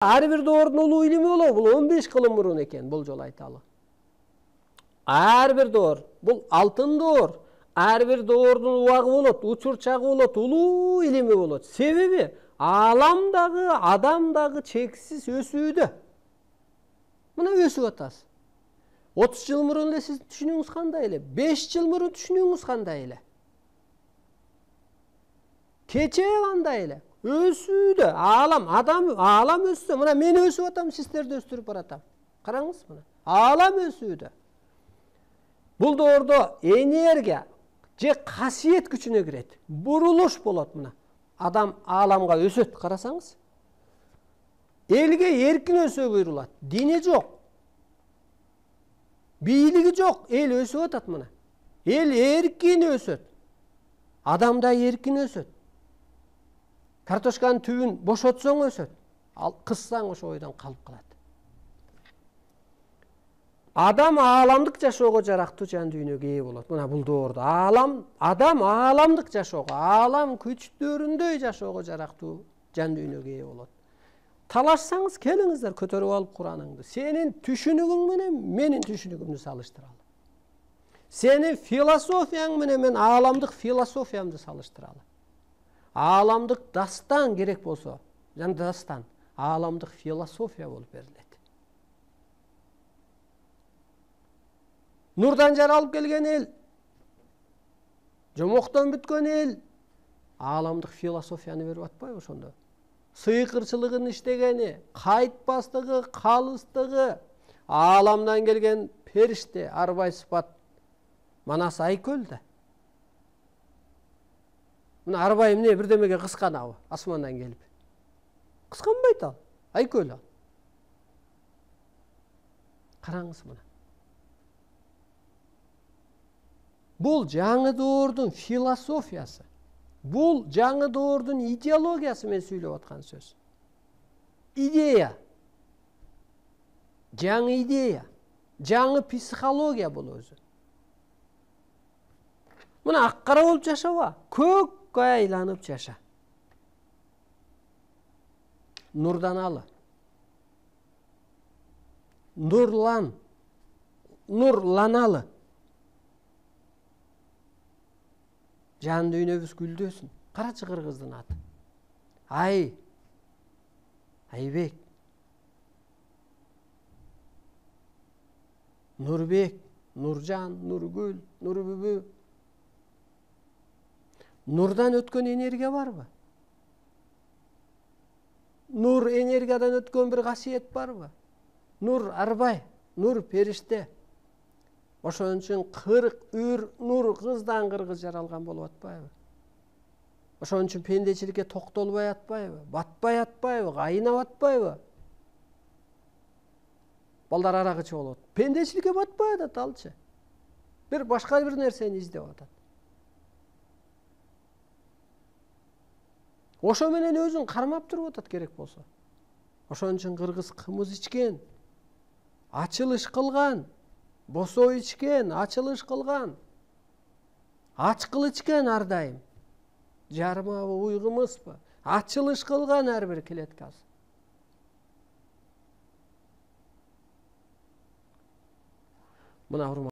Ар бир доордун улуу илими болобу? Бул 15 кылым мурун экен, бул жолу айталы. Ар бир доор, бул алтын доор. Ар бир доордун убагы болот, учур чагы болот, улуу илими болот. Себеби ааламдагы, адамдагы чексиз өсүүдө. Мына өсүп атасыз. 30 жыл мурун эле сиздин түшүнүүңүз кандай эле? 5 жыл мурун түшүнүүңүз кандай эле? Кече кандай эле? Өсүүдө, аалам өссө, мына мен өсүп атам, сиздерди өстүрүп баратам. Караңыз мына. Аалам өсүүдө. Бул доордо энергия же касиет күчүнө кирет. Бурулуш болот мына. Адам ааламга өсөт, карасаңыз. Элге эркин өсө буйрулат. Дине жок. Бийлиги жок, эл өсүп атат мына. Эл эркин өсөт. Адам да эркин өсөт. Картошканын түбүн бошотсоң өсөт. Ал кыссаң ошо бойдон калып калат. Адам ааламдык жашоого жарактуу жан дүйнөгө ээ болот. Мына бул доордо адам ааламдык жашоого, аалам күчтөрүндөй жашоого жарактуу жан дүйнөгө ээ болот. Талашсаңыз келиңиздер, көтөрүп алып Кураныңды. Сенин түшүнүгүң менен менин түшүнүгүмдү салыштыралы. Сенин философияң менен мен ааламдык философиямды салыштыралы. Ааламдык дастан керек болсо, жана дастан, ааламдык философия болуп берилет. Нурдан жаралып келген эл, жомоктон бүткөн эл, ааламдык философияны берип атпайбы ошондо? Сыйкырчылыгын иштегени, кайтпастыгы, калыстыгы, ааламдан келген периште, арбай сыпат, манас айкөл да. Мына арбай эмне бирдемеге кысканабы, асмандан келип. Кысканбайт ал, айкөл ал. Караңыз мына. Бул жаңы доордун философиясы. Бул жаңы доордун идеологиясы, мен сүйлөп аткан сөз. Идея. Жаңы идея. Жаңы психология бул өзү. Мына ак-кара болуп жашаба, көккө айланып жаша. Нурданалы. Нурланалы. Жан дүйнөбүз гүлдөсүн. Карачы кыргыздын аты. Айбек. Нурбек, Нуржан, Нургүл, Нурбүбү. Нурдан өткөн энергия барбы? Нур энергиядан өткөн бир касиет барбы? Нур арбай, нур периште. Ошон үчүн 40 үр нур кыздан кыргыз жаралган болуп атпайбы? Ошон үчүн пендечиликке токтолбой атпайбы? Батпай атпайбы? Кайнап атпайбы? Балдар арак ичип болот. Пендечиликке батпай атат алчы. Бир башка бир нерсени издеп атат. Ошо менен өзүн кармап туруп атат керек болсо. Ошон үчүн кыргыз кымыз ичкен, ачылыш кылган, босоо ичкен, ачылыш кылган, ачкыл ичкен ар дайым. Жармабы, уйгумузбу, ачылыш кылган ар бир клеткасы. Мына